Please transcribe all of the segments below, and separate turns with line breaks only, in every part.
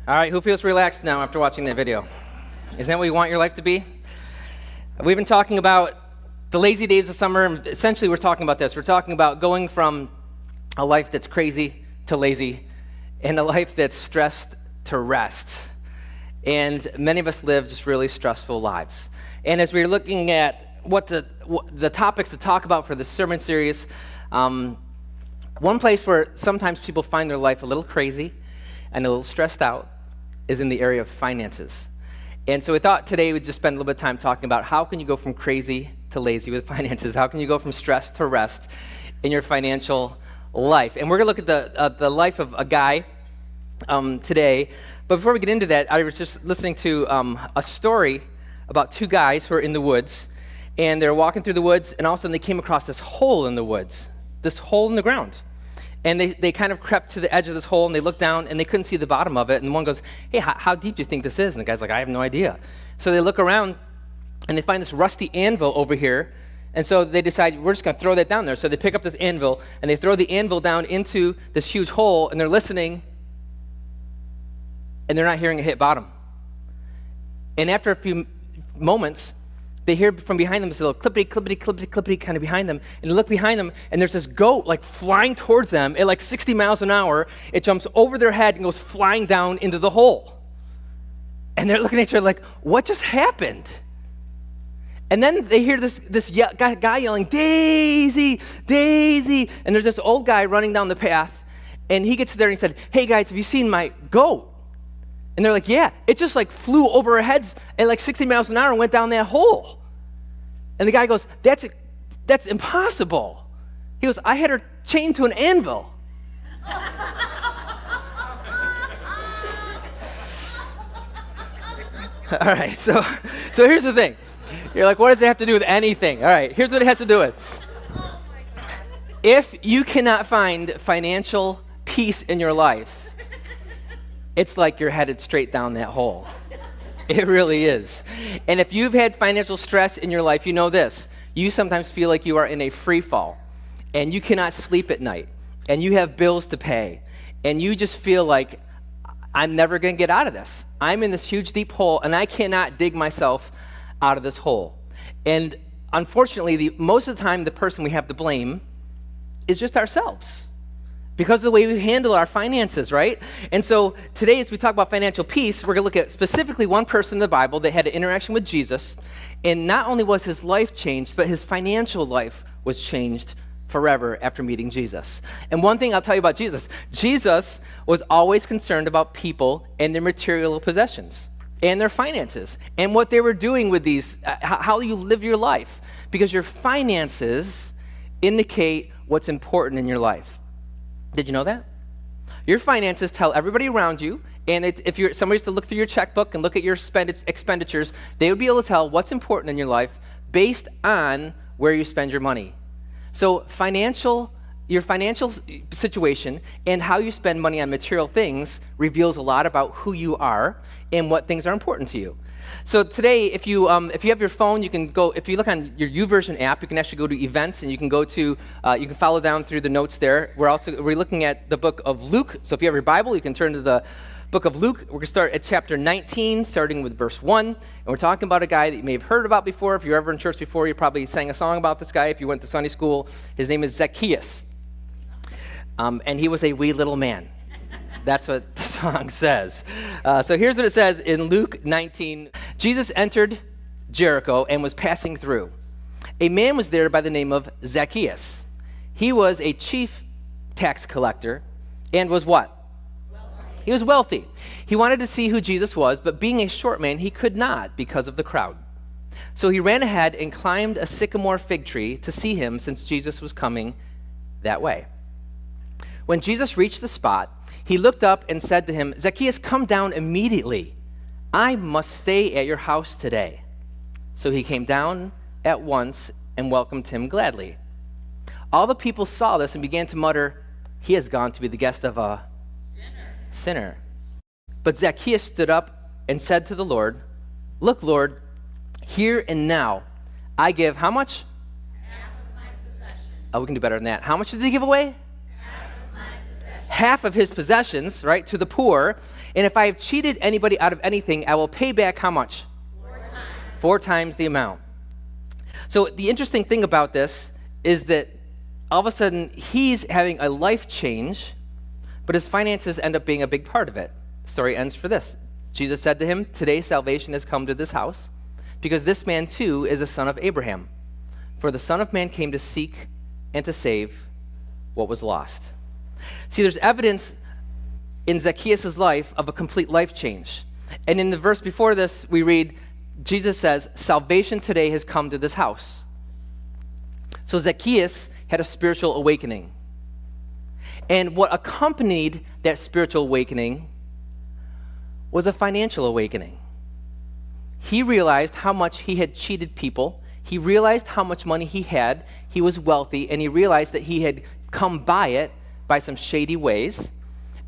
All right, who feels relaxed now after watching that video? Isn't that what you want your life to be? We've been talking about the lazy days of summer, and essentially we're talking about this. We're talking about going from a life that's crazy to lazy, and a life that's stressed to rest. And many of us live just really stressful lives. And as we're looking at what the topics to talk about for this sermon series, one place where sometimes people find their life a little crazy and a little stressed out is in the area of finances. And so we thought today we'd just spend a little bit of time talking about how can you go from crazy to lazy with finances? How can you go from stress to rest in your financial life? And we're going to look at the life of a guy today. But before we get into that, I was just listening to a story about two guys who are in the woods, and they're walking through the woods, and all of a sudden they came across this hole in the woods, this hole in the ground. And they kind of crept to the edge of this hole, and they looked down, and they couldn't see the bottom of it. And one goes, hey, how deep do you think this is? And the guy's like, I have no idea. So they look around, and they find this rusty anvil over here. And so they decide, we're just going to throw that down there. So they pick up this anvil, and they throw the anvil down into this huge hole, and they're listening, and they're not hearing it hit bottom. And after a few moments, they hear from behind them this little clippity, clippity, clippity, clippity kind of behind them, and they look behind them, and there's this goat like flying towards them at like 60 miles an hour. It jumps over their head and goes flying down into the hole. And they're looking at each other like, what just happened? And then they hear this guy yelling, Daisy, Daisy. And there's this old guy running down the path, and he gets there and he said, hey guys, have you seen my goat? And they're like, yeah, it just like flew over our heads at like 60 miles an hour and went down that hole. And the guy goes, that's impossible. He goes, I had her chained to an anvil. All right, so here's the thing. You're like, what does it have to do with anything? All right, here's what it has to do with. If you cannot find financial peace in your life, it's like you're headed straight down that hole. It really is. And if you've had financial stress in your life, you know this. You sometimes feel like you are in a free fall, and you cannot sleep at night, and you have bills to pay, and you just feel like, I'm never going to get out of this. I'm in this huge, deep hole, and I cannot dig myself out of this hole. And unfortunately, most of the time, the person we have to blame is just ourselves, because of the way we handle our finances, right? And so today, as we talk about financial peace, we're going to look at specifically one person in the Bible that had an interaction with Jesus, and not only was his life changed, but his financial life was changed forever after meeting Jesus. And one thing I'll tell you about Jesus, Jesus was always concerned about people and their material possessions and their finances and what they were doing with these, how you live your life, because your finances indicate what's important in your life. Did you know that? Your finances tell everybody around you, and if somebody used to look through your checkbook and look at your expenditures, they would be able to tell what's important in your life based on where you spend your money. So your financial situation and how you spend money on material things reveals a lot about who you are and what things are important to you. So today, if you have your phone, you can go. If you look on your YouVersion app, you can actually go to events, and you can go to. You can follow down through the notes there. We're looking at the book of Luke. So if you have your Bible, you can turn to the book of Luke. We're going to start at chapter 19, starting with verse 1. And we're talking about a guy that you may have heard about before. If you're ever in church before, you probably sang a song about this guy. If you went to Sunday school, his name is Zacchaeus, and he was a wee little man. That's what the song says. So here's what it says in Luke 19. Jesus entered Jericho and was passing through. A man was there by the name of Zacchaeus. He was a chief tax collector and was what? Wealthy. He was wealthy. He wanted to see who Jesus was, but being a short man, he could not because of the crowd. So he ran ahead and climbed a sycamore fig tree to see him, since Jesus was coming that way. When Jesus reached the spot, he looked up and said to him, Zacchaeus, come down immediately. I must stay at your house today. So he came down at once and welcomed him gladly. All the people saw this and began to mutter, he has gone to be the guest of a sinner. But Zacchaeus stood up and said to the Lord, look, Lord, here and now I give how much? Half of my possessions. Oh, we can do better than that. How much does he give away? half of his possessions, right, to the poor. And if I have cheated anybody out of anything, I will pay back how much? 4 times the amount. So the interesting thing about this is that all of a sudden he's having a life change, but his finances end up being a big part of it. The story ends for this. Jesus said to him, "Today salvation has come to this house, because this man too is a son of Abraham. For the Son of Man came to seek and to save what was lost." See, there's evidence in Zacchaeus' life of a complete life change. And in the verse before this, we read, Jesus says, "Salvation today has come to this house." So Zacchaeus had a spiritual awakening. And what accompanied that spiritual awakening was a financial awakening. He realized how much he had cheated people. He realized how much money he had. He was wealthy, and he realized that he had come by it by some shady ways.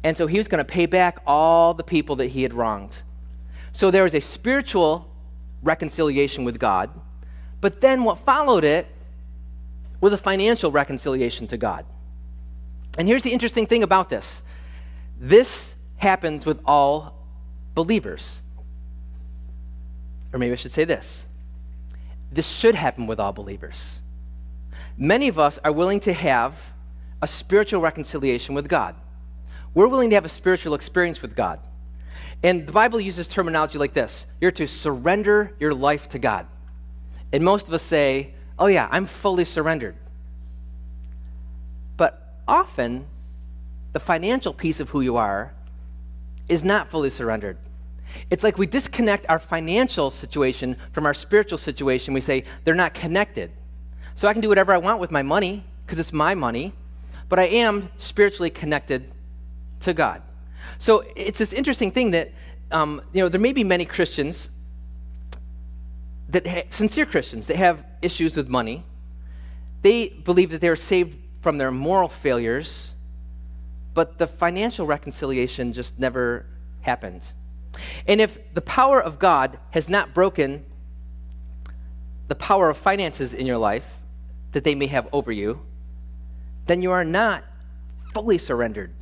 And so he was going to pay back all the people that he had wronged. So there was a spiritual reconciliation with God, but then what followed it was a financial reconciliation to God. And here's the interesting thing about this. This happens with all believers. Or maybe I should say this. This should happen with all believers. Many of us are willing to have a spiritual reconciliation with God. We're willing to have a spiritual experience with God. And the Bible uses terminology like this. You're to surrender your life to God. And most of us say, "Oh yeah, I'm fully surrendered." But often, the financial piece of who you are is not fully surrendered. It's like we disconnect our financial situation from our spiritual situation. We say, they're not connected. So I can do whatever I want with my money, because it's my money, but I am spiritually connected to God. So it's this interesting thing that, there may be many Christians, sincere Christians, that have issues with money. They believe that they are saved from their moral failures, but the financial reconciliation just never happened. And if the power of God has not broken the power of finances in your life that they may have over you, then you are not fully surrendered.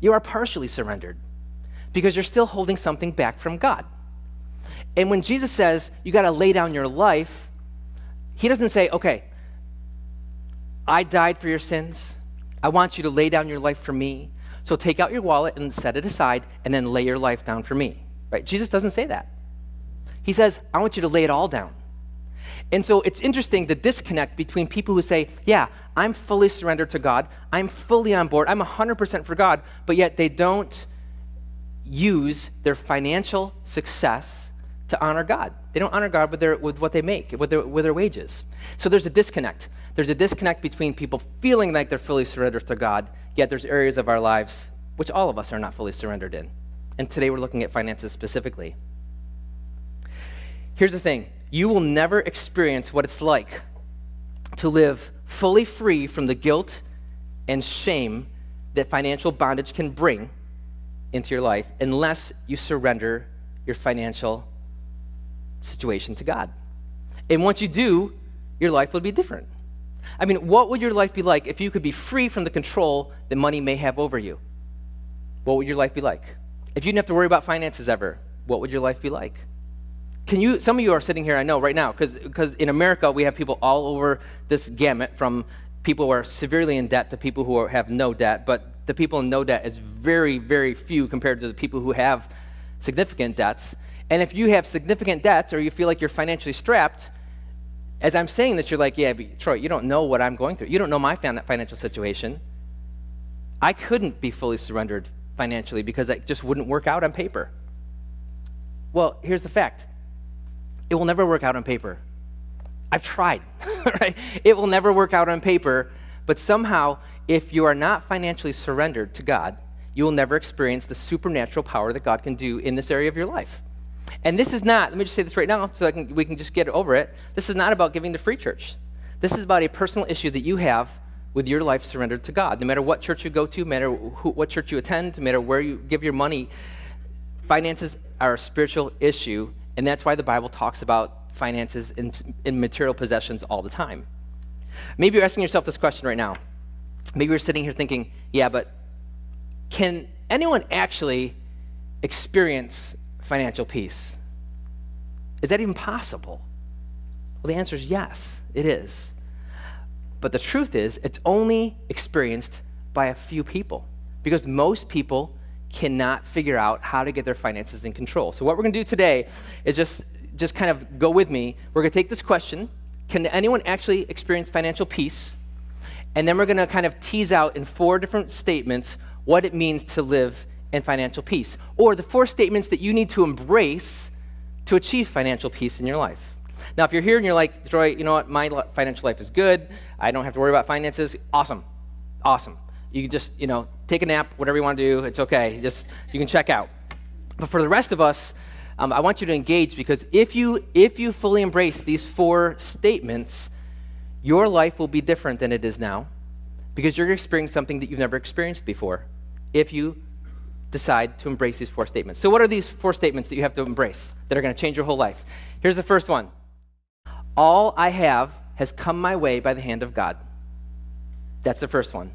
You are partially surrendered because you're still holding something back from God. And when Jesus says you got to lay down your life, he doesn't say, "Okay, I died for your sins. I want you to lay down your life for me. So take out your wallet and set it aside and then lay your life down for me." Right? Jesus doesn't say that. He says, "I want you to lay it all down." And so it's interesting, the disconnect between people who say, "Yeah, I'm fully surrendered to God. I'm fully on board. I'm 100% for God," but yet they don't use their financial success to honor God. They don't honor God with what they make, with their wages. So there's a disconnect. There's a disconnect between people feeling like they're fully surrendered to God, yet there's areas of our lives which all of us are not fully surrendered in. And today we're looking at finances specifically. Here's the thing. You will never experience what it's like to live fully free from the guilt and shame that financial bondage can bring into your life unless you surrender your financial situation to God. And once you do, your life will be different. I mean, what would your life be like if you could be free from the control that money may have over you? What would your life be like? If you didn't have to worry about finances ever, what would your life be like? Some of you are sitting here, I know, right now, because in America, we have people all over this gamut, from people who are severely in debt to people who have no debt, but the people in no debt is very, very few compared to the people who have significant debts. And if you have significant debts or you feel like you're financially strapped, as I'm saying this, you're like, "Yeah, but Troy, you don't know what I'm going through. You don't know my financial situation. I couldn't be fully surrendered financially because it just wouldn't work out on paper." Well, here's the fact. It will never work out on paper. I've tried, right? It will never work out on paper, but somehow, if you are not financially surrendered to God, you will never experience the supernatural power that God can do in this area of your life. And this is not, let me just say this right now so we can just get over it. This is not about giving to free church. This is about a personal issue that you have with your life surrendered to God. No matter what church you go to, no matter what church you attend, no matter where you give your money, finances are a spiritual issue, and that's why the Bible talks about finances in material possessions all the time. Maybe you're asking yourself this question right now. Maybe you're sitting here thinking, "Yeah, but can anyone actually experience financial peace? Is that even possible? Well, the answer is yes, it is. But the truth is, it's only experienced by a few people because most people cannot figure out how to get their finances in control. So what we're going to do today is just kind of go with me. We're going to take this question, can anyone actually experience financial peace? And then we're going to kind of tease out in 4 different statements what it means to live in financial peace, or the 4 statements that you need to embrace to achieve financial peace in your life. Now, if you're here and you're like, Troy, you know what, my financial life is good, I don't have to worry about finances, awesome. You can just, take a nap, whatever you want to do, it's okay, you can check out. But for the rest of us, I want you to engage, because if you fully embrace these 4 statements, your life will be different than it is now, because you're experiencing something that you've never experienced before if you decide to embrace these 4 statements. So what are these 4 statements that you have to embrace that are going to change your whole life? Here's the first one. All I have has come my way by the hand of God. That's the first one.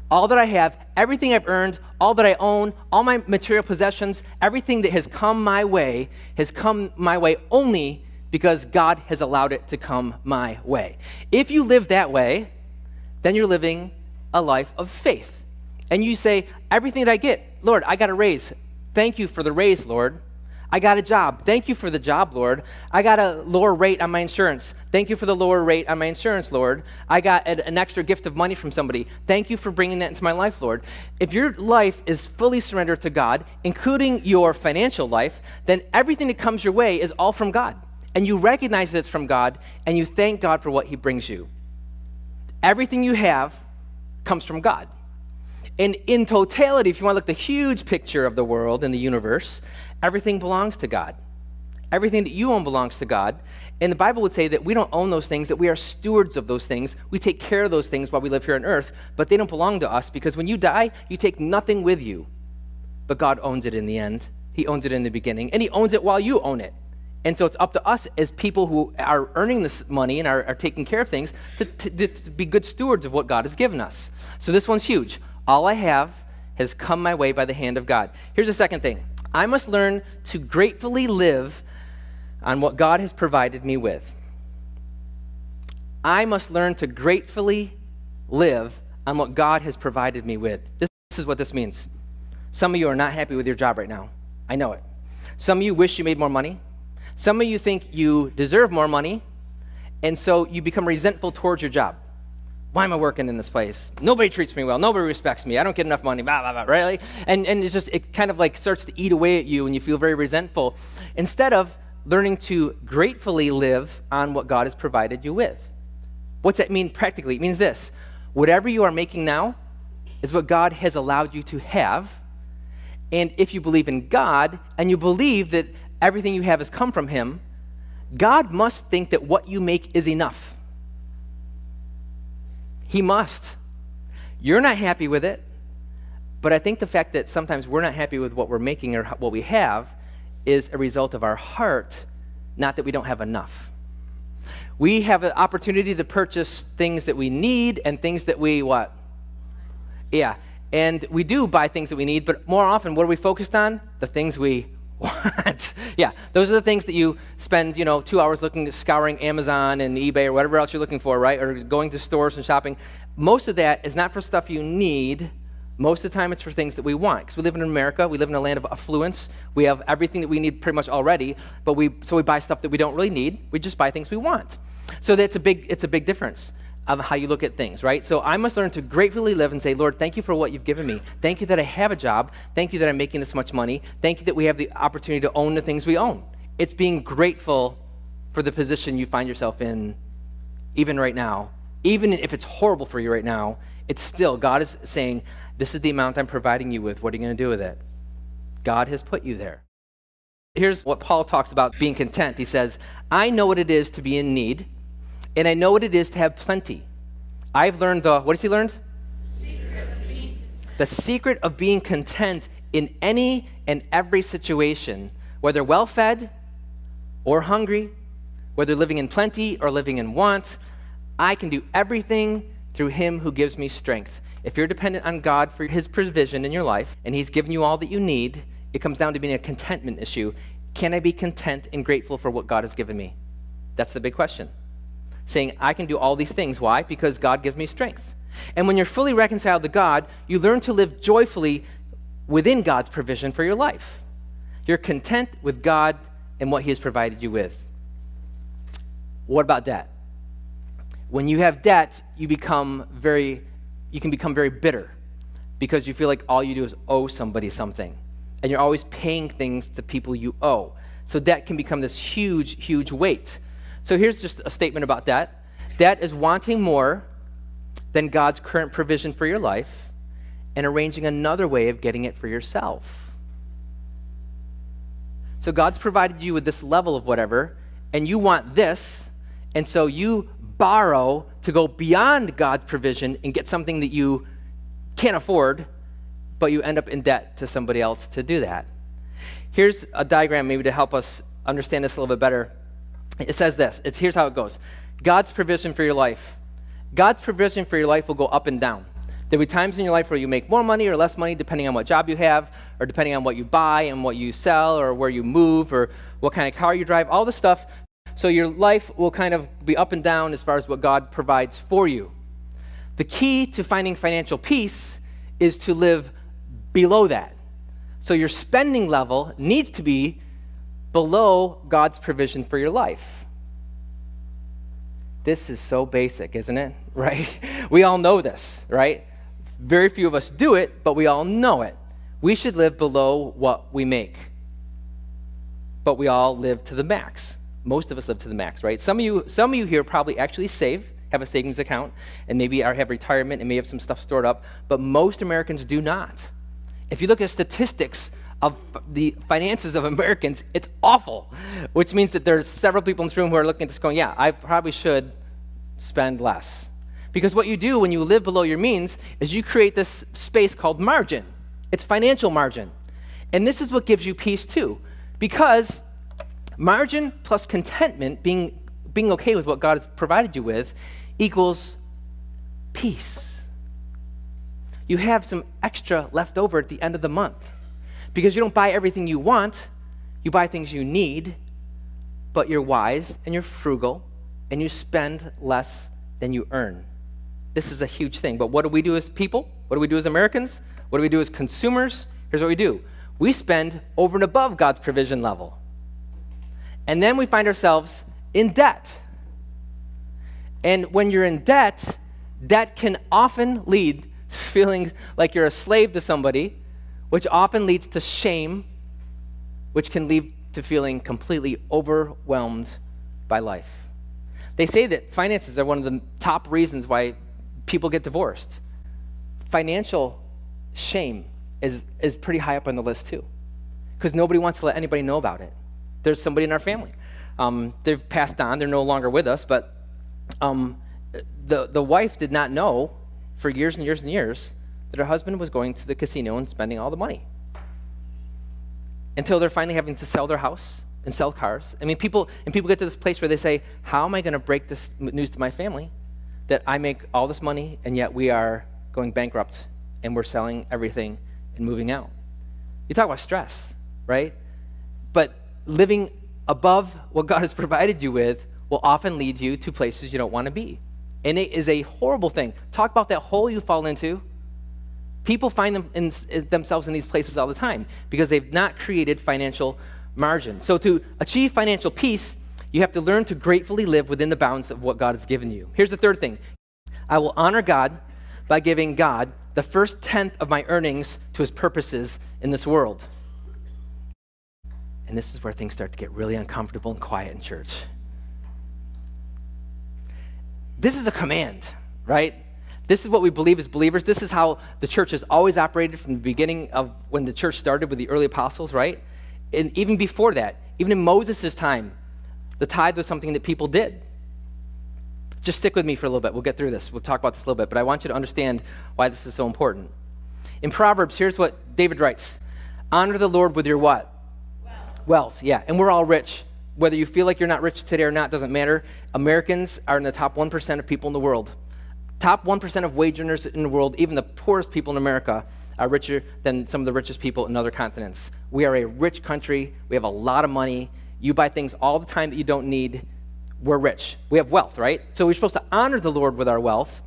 All that I have, everything I've earned, all that I own, all my material possessions, everything that has come my way only because God has allowed it to come my way. If you live that way, then you're living a life of faith. And you say, everything that I get, Lord, I got a raise. Thank you for the raise, Lord. I got a job. Thank you for the job, Lord. I got a lower rate on my insurance. Thank you for the lower rate on my insurance, Lord. I got an extra gift of money from somebody. Thank you for bringing that into my life, Lord. If your life is fully surrendered to God, including your financial life, then everything that comes your way is all from God. And you recognize that it's from God, and you thank God for what he brings you. Everything you have comes from God. And in totality, if you want to look at the huge picture of the world and the universe, everything belongs to God. Everything that you own belongs to God. And the Bible would say that we don't own those things, that we are stewards of those things. We take care of those things while we live here on earth, but they don't belong to us, because when you die, you take nothing with you. But God owns it in the end. He owns it in the beginning, and he owns it while you own it. And so it's up to us as people who are earning this money and are taking care of things to be good stewards of what God has given us. So this one's huge. All I have has come my way by the hand of God. Here's the second thing. I must learn to gratefully live on what God has provided me with. I must learn to gratefully live on what God has provided me with. This is what this means. Some of you are not happy with your job right now. I know it. Some of you wish you made more money. Some of you think you deserve more money, and so you become resentful towards your job. Why am I working in this place? Nobody treats me well. Nobody respects me. I don't get enough money, blah, blah, blah, right? And it kind of like starts to eat away at you, and you feel very resentful. Instead of learning to gratefully live on what God has provided you with. What's that mean practically? It means this. Whatever you are making now is what God has allowed you to have. And if you believe in God, and you believe that everything you have has come from him, God must think that what you make is enough. He must. You're not happy with it, but I think the fact that sometimes we're not happy with what we're making or what we have is a result of our heart, not that we don't have enough. We have an opportunity to purchase things that we need and things that we what? Yeah, and we do buy things that we need, but more often, what are we focused on? The things we want. Yeah, those are the things that you spend, 2 hours scouring Amazon and eBay or whatever else you're looking for, right? Or going to stores and shopping. Most of that is not for stuff you need. Most of the time, it's for things that we want. Because we live in America, we live in a land of affluence. We have everything that we need pretty much already, but we buy stuff that we don't really need. We just buy things we want. So it's a big difference of how you look at things, right? So I must learn to gratefully live and say, Lord, thank you for what you've given me. Thank you that I have a job. Thank you that I'm making this much money. Thank you that we have the opportunity to own the things we own. It's being grateful for the position you find yourself in, even right now. Even if it's horrible for you right now, it's still, God is saying, this is the amount I'm providing you with. What are you going to do with it? God has put you there. Here's what Paul talks about being content. He says, I know what it is to be in need, and I know what it is to have plenty. I've learned what has he learned? The secret of being content in any and every situation, whether well-fed or hungry, whether living in plenty or living in want. I can do everything through him who gives me strength. if you're dependent on God for his provision in your life, and he's given you all that you need, it comes down to being a contentment issue. Can I be content and grateful for what God has given me? That's the big question. Saying, I can do all these things. Why? Because God gives me strength. And when you're fully reconciled to God, you learn to live joyfully within God's provision for your life. You're content with God and what he has provided you with. What about debt? When you have debt, you can become very bitter because you feel like all you do is owe somebody something. And you're always paying things to people you owe. So debt can become this huge, huge weight. So here's just a statement about debt. Debt is wanting more than God's current provision for your life and arranging another way of getting it for yourself. So God's provided you with this level of whatever, and you want this, and so you borrow to go beyond God's provision and get something that you can't afford, but you end up in debt to somebody else to do that. Here's a diagram maybe to help us understand this a little bit better. It says this. Here's how it goes. God's provision for your life. God's provision for your life will go up and down. There'll be times in your life where you make more money or less money depending on what job you have, or depending on what you buy and what you sell, or where you move, or what kind of car you drive, all this stuff. So your life will kind of be up and down as far as what God provides for you. The key to finding financial peace is to live below that. So your spending level needs to be below God's provision for your life. This is so basic, isn't it? Right? We all know this, right? Very few of us do it, but we all know it. We should live below what we make. But we all live to the max. Most of us live to the max, right? Some of you here probably actually save, have a savings account, and maybe have retirement and may have some stuff stored up, but most Americans do not. If you look at statistics of the finances of Americans, it's awful, which means that there's several people in this room who are looking at this going, yeah, I probably should spend less. Because what you do when you live below your means is you create this space called margin. It's financial margin. And this is what gives you peace too. Because margin plus contentment, being okay with what God has provided you with, equals peace. You have some extra left over at the end of the month. Because you don't buy everything you want, you buy things you need, but you're wise and you're frugal and you spend less than you earn. This is a huge thing. But what do we do as people? What do we do as Americans? What do we do as consumers? Here's what we do. We spend over and above God's provision level. And then we find ourselves in debt. And when you're in debt, debt can often lead to feeling like you're a slave to somebody, which often leads to shame, which can lead to feeling completely overwhelmed by life. They say that finances are one of the top reasons why people get divorced. Financial shame is pretty high up on the list too, because nobody wants to let anybody know about it. There's somebody in our family. They've passed on, they're no longer with us, but the wife did not know for years and years and years that her husband was going to the casino and spending all the money. Until they're finally having to sell their house and sell cars. I mean, people get to this place where they say, how am I going to break this news to my family that I make all this money and yet we are going bankrupt and we're selling everything and moving out? You talk about stress, right? But living above what God has provided you with will often lead you to places you don't want to be. And it is a horrible thing. Talk about that hole you fall into. People find themselves in these places all the time because they've not created financial margin. So to achieve financial peace, you have to learn to gratefully live within the bounds of what God has given you. Here's the third thing. I will honor God by giving God the first tenth of my earnings to his purposes in this world. And this is where things start to get really uncomfortable and quiet in church. This is a command, right? This is what we believe as believers. This is how the church has always operated from the beginning of when the church started with the early apostles, right? And even before that, even in Moses' time, the tithe was something that people did. Just stick with me for a little bit. We'll get through this. We'll talk about this a little bit, but I want you to understand why this is so important. In Proverbs, here's what David writes. Honor the Lord with your what? Wealth, yeah. And we're all rich. Whether you feel like you're not rich today or not, doesn't matter. Americans are in the top 1% of people in the world. Top 1% of wage earners in the world, even the poorest people in America, are richer than some of the richest people in other continents. We are a rich country. We have a lot of money. You buy things all the time that you don't need. We're rich. We have wealth, right? So we're supposed to honor the Lord with our wealth.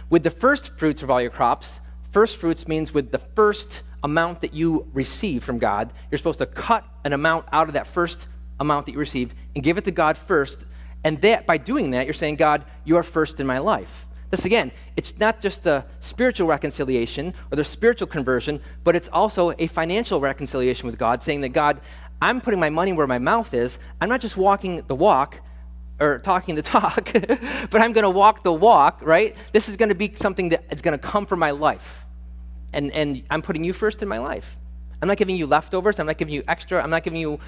With the first fruits of all your crops, first fruits means with the first amount that you receive from God, you're supposed to cut an amount out of that first amount that you receive and give it to God first. And that by doing that, you're saying, God, you are first in my life. This, again, it's not just the spiritual reconciliation or the spiritual conversion, but it's also a financial reconciliation with God, saying that, God, I'm putting my money where my mouth is. I'm not just walking the walk or talking the talk, but I'm going to walk the walk, right? This is going to be something that is going to come from my life. And I'm putting you first in my life. I'm not giving you leftovers. I'm not giving you extra. I'm not giving you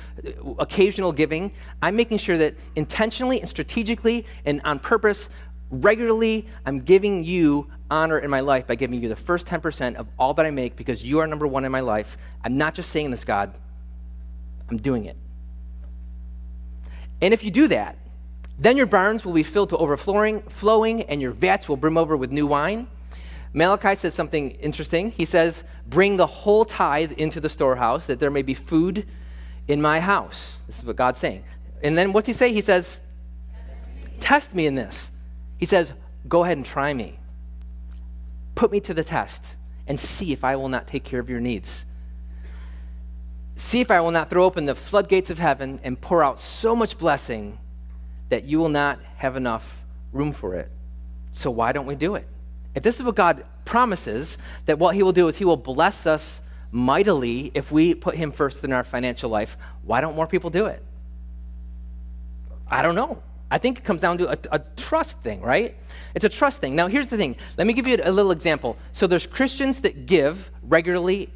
occasional giving. I'm making sure that intentionally and strategically and on purpose, regularly, I'm giving you honor in my life by giving you the first 10% of all that I make because you are number one in my life. I'm not just saying this, God. I'm doing it. And if you do that, then your barns will be filled to overflowing, and your vats will brim over with new wine. Malachi says something interesting. He says, bring the whole tithe into the storehouse that there may be food in my house. This is what God's saying. And then what's he say? He says, test me in this. He says, go ahead and try me. Put me to the test and see if I will not take care of your needs. See if I will not throw open the floodgates of heaven and pour out so much blessing that you will not have enough room for it. So why don't we do it? If this is what God promises, that what he will do is he will bless us mightily if we put him first in our financial life, why don't more people do it? I don't know. I think it comes down to a trust thing, right? It's a trust thing. Now, here's the thing. Let me give you a little example. So there's Christians that give regularly,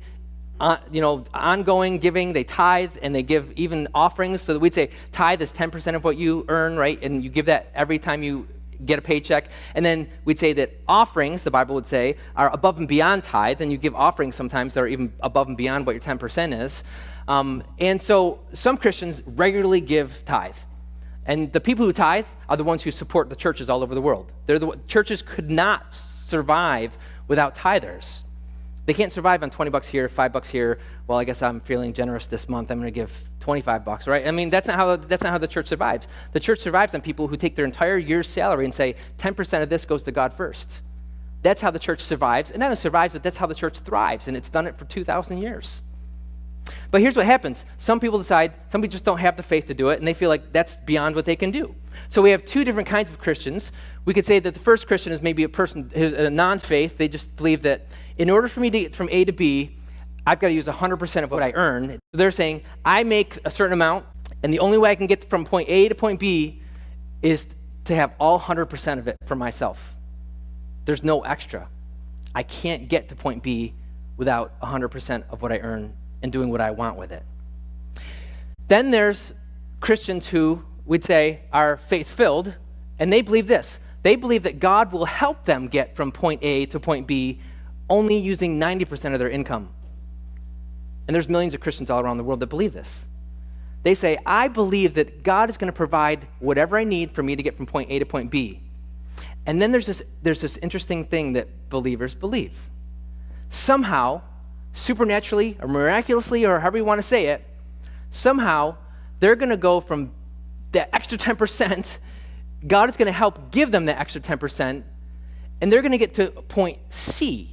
ongoing giving. They tithe, and they give even offerings. So that we'd say tithe is 10% of what you earn, right? And you give that every time you get a paycheck. And then we'd say that offerings, the Bible would say, are above and beyond tithe. And you give offerings sometimes that are even above and beyond what your 10% is. And so some Christians regularly give tithe. And the people who tithe are the ones who support the churches all over the world. Churches could not survive without tithers. They can't survive on $20 here, $5 here. Well, I guess I'm feeling generous this month. I'm going to give $25, right? I mean, that's not how the church survives. The church survives on people who take their entire year's salary and say, 10% of this goes to God first. That's how the church survives. And not only survives, but that's how the church thrives. And it's done it for 2,000 years. But here's what happens. Some people just don't have the faith to do it, and they feel like that's beyond what they can do. So we have two different kinds of Christians. We could say that the first Christian is maybe a person who's a non-faith. They just believe that in order for me to get from A to B, I've got to use 100% of what I earn. So they're saying, I make a certain amount, and the only way I can get from point A to point B is to have all 100% of it for myself. There's no extra. I can't get to point B without 100% of what I earn and doing what I want with it. Then there's Christians who we'd say are faith-filled, and they believe this. They believe that God will help them get from point A to point B only using 90% of their income. And there's millions of Christians all around the world that believe this. They say, I believe that God is going to provide whatever I need for me to get from point A to point B. And then there's this interesting thing that believers believe. Somehow, supernaturally or miraculously, or however you want to say it, somehow they're going to go from that extra 10%, God is going to help give them that extra 10%, and they're going to get to point C.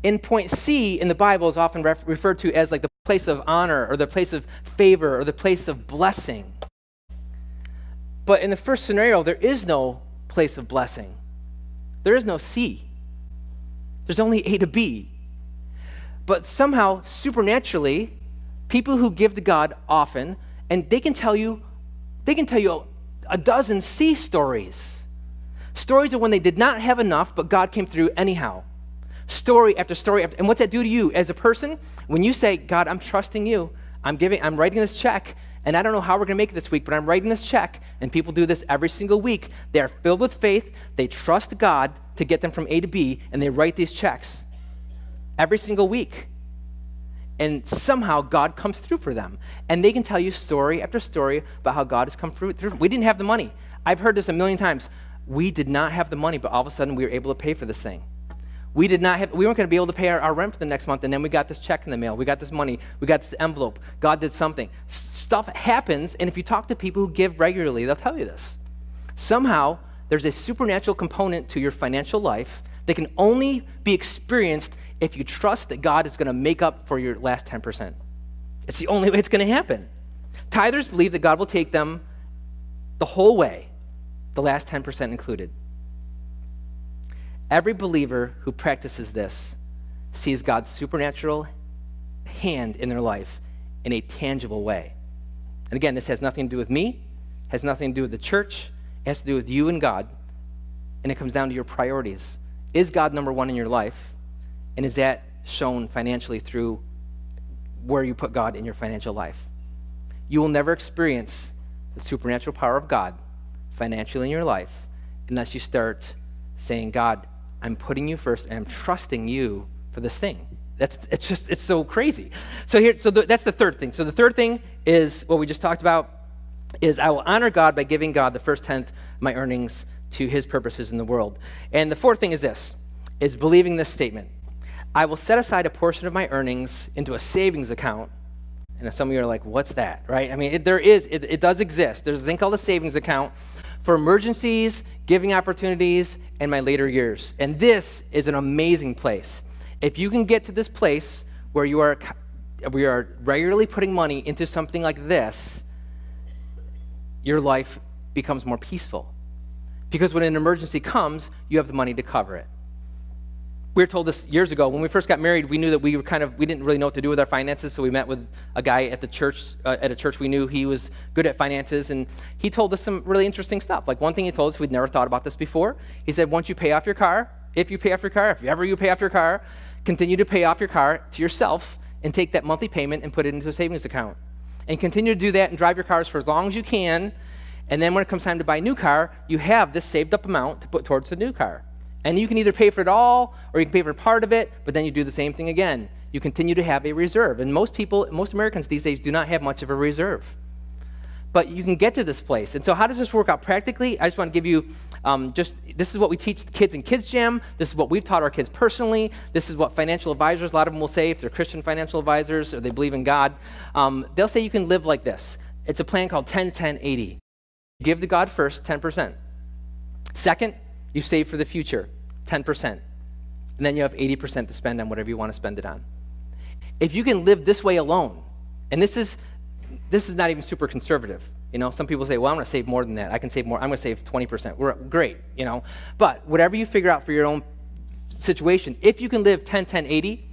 In point C in the Bible is often referred to as like the place of honor or the place of favor or the place of blessing. But in the first scenario, there is no place of blessing. There is no C. There's only A to B. But somehow, supernaturally, people who give to God often, and they can tell you a dozen C stories. Stories of when they did not have enough, but God came through anyhow. Story after story after, and what's that do to you as a person? When you say, God, I'm trusting you, I'm writing this check, and I don't know how we're going to make it this week, but I'm writing this check, and people do this every single week. They're filled with faith. They trust God to get them from A to B, and they write these checks every single week. And somehow God comes through for them. And they can tell you story after story about how God has come through. We didn't have the money. I've heard this a million times. we did not have the money, but all of a sudden we were able to pay for this thing. We weren't going to be able to pay our rent for the next month, and then we got this check in the mail. We got this money. We got this envelope. God did something. Stuff happens, and if you talk to people who give regularly, they'll tell you this. Somehow, there's a supernatural component to your financial life that can only be experienced if you trust that God is going to make up for your last 10%. It's the only way it's going to happen. Tithers believe that God will take them the whole way, the last 10% included. Every believer who practices this sees God's supernatural hand in their life in a tangible way. And again, this has nothing to do with me, has nothing to do with the church, it has to do with you and God, and it comes down to your priorities. Is God number one in your life, and is that shown financially through where you put God in your financial life? You will never experience the supernatural power of God financially in your life unless you start saying, God, I'm putting you first, and I'm trusting you for this thing. It's so crazy. That's the third thing. So the third thing is what we just talked about, is I will honor God by giving God the first tenth of my earnings to his purposes in the world. And the fourth thing is this, is believing this statement. I will set aside a portion of my earnings into a savings account. And some of you are like, what's that, right? I mean, it does exist. There's a thing called a savings account for emergencies, giving opportunities, and my later years. And this is an amazing place. If you can get to this place where we are regularly putting money into something like this, your life becomes more peaceful. Because when an emergency comes, you have the money to cover it. We were told this years ago. When we first got married, we knew that we didn't really know what to do with our finances, so we met with a guy at the church, at a church we knew. He was good at finances, and he told us some really interesting stuff. Like one thing he told us, we'd never thought about this before. He said, once you pay off your car, if you pay off your car, if ever you pay off your car, continue to pay off your car to yourself and take that monthly payment and put it into a savings account. And continue to do that and drive your cars for as long as you can, and then when it comes time to buy a new car, you have this saved up amount to put towards the new car. And you can either pay for it all, or you can pay for part of it, but then you do the same thing again. You continue to have a reserve. And most Americans these days do not have much of a reserve. But you can get to this place. And so how does this work out practically? I just want to give you this is what we teach the kids in Kids Jam. This is what we've taught our kids personally. This is what financial advisors, a lot of them will say, if they're Christian financial advisors or they believe in God, they'll say you can live like this. It's a plan called 10-10-80. Give to God first, 10%. Second, you save for the future, 10%. And then you have 80% to spend on whatever you want to spend it on. If you can live this way alone, and this is not even super conservative. You know, some people say, well, I'm going to save more than that. I can save more. I'm going to save 20%. We're great, you know. But whatever you figure out for your own situation, if you can live 10-10-80,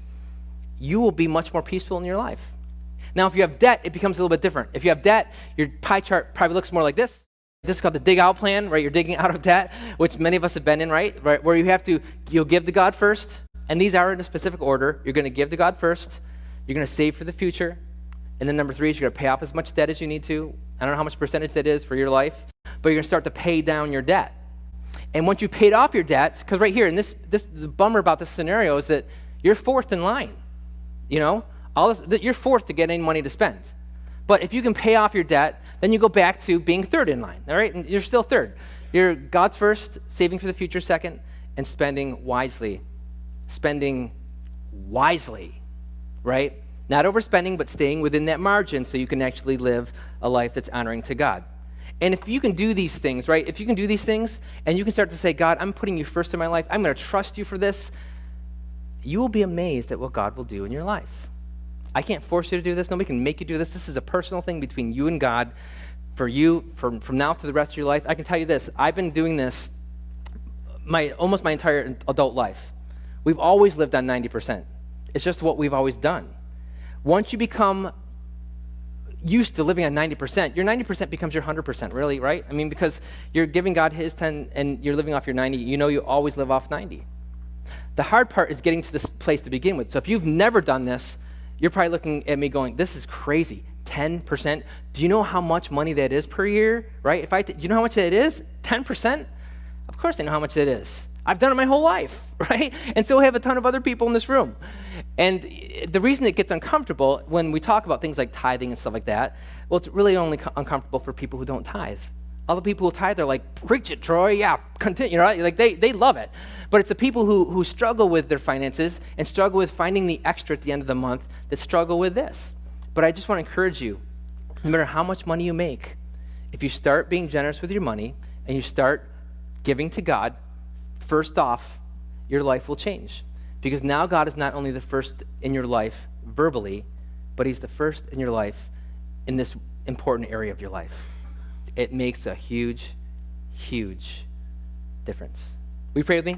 you will be much more peaceful in your life. Now, if you have debt, it becomes a little bit different. If you have debt, your pie chart probably looks more like this. This is called the dig out plan, right? You're digging out of debt, which many of us have been in, right? Where you'll give to God first, and these are in a specific order. You're going to give to God first. You're going to save for the future. And then number three is you're going to pay off as much debt as you need to. I don't know how much percentage that is for your life, but you're going to start to pay down your debt. And once you paid off your debts, because right here, and the bummer about this scenario is that you're fourth in line. You know, you're fourth to get any money to spend. But if you can pay off your debt, then you go back to being third in line, all right? And you're still third. You're God's first, saving for the future second, and spending wisely. Spending wisely, right? Not overspending, but staying within that margin so you can actually live a life that's honoring to God. And if you can do these things, right? If you can do these things, and you can start to say, God, I'm putting you first in my life. I'm going to trust you for this. You will be amazed at what God will do in your life. I can't force you to do this. Nobody can make you do this. This is a personal thing between you and God for you from now to the rest of your life. I can tell you this. I've been doing this almost my entire adult life. We've always lived on 90%. It's just what we've always done. Once you become used to living on 90%, your 90% becomes your 100%, really, right? I mean, because you're giving God his 10 and you're living off your 90, you know you always live off 90. The hard part is getting to this place to begin with. So if you've never done this, you're probably looking at me going, this is crazy, 10%. Do you know how much money that is per year, right? Do you know how much that is? 10%? Of course I know how much that is. I've done it my whole life, right? And so have a ton of other people in this room. And the reason it gets uncomfortable when we talk about things like tithing and stuff like that, well, it's really only uncomfortable for people who don't tithe. All the people who tithe are like, preach it, Troy. Yeah, continue. Right? Like they love it. But it's the people who struggle with their finances and struggle with finding the extra at the end of the month that struggle with this. But I just want to encourage you, no matter how much money you make, if you start being generous with your money and you start giving to God, first off, your life will change. Because now God is not only the first in your life verbally, but he's the first in your life in this important area of your life. It makes a huge, huge difference. Will you pray with me?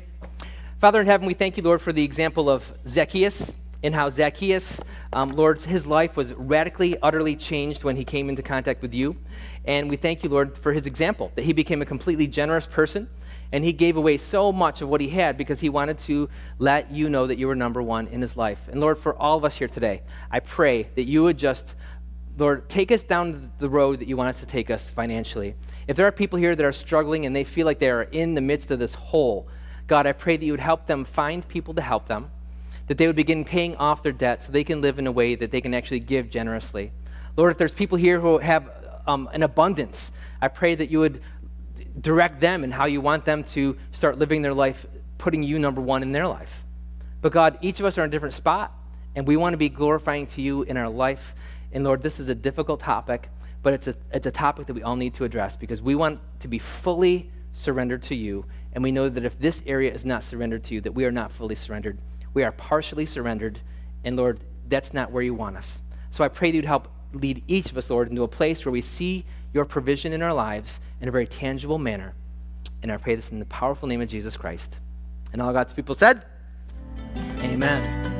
Father in heaven, we thank you, Lord, for the example of Zacchaeus and how Zacchaeus, Lord, his life was radically, utterly changed when he came into contact with you. And we thank you, Lord, for his example, that he became a completely generous person, and he gave away so much of what he had because he wanted to let you know that you were number one in his life. And Lord, for all of us here today, I pray that you would just, Lord, take us down the road that you want us to take us financially. If there are people here that are struggling and they feel like they are in the midst of this hole, God, I pray that you would help them find people to help them, that they would begin paying off their debt so they can live in a way that they can actually give generously. Lord, if there's people here who have an abundance, I pray that you would direct them and how you want them to start living their life, putting you number one in their life. But God, each of us are in a different spot, and we want to be glorifying to you in our life. And Lord, this is a difficult topic, but it's a topic that we all need to address because we want to be fully surrendered to you, and we know that if this area is not surrendered to you, that we are not fully surrendered. We are partially surrendered, and Lord, that's not where you want us. So I pray that you'd help lead each of us, Lord, into a place where we see your provision in our lives in a very tangible manner. And I pray this in the powerful name of Jesus Christ. And all God's people said, amen.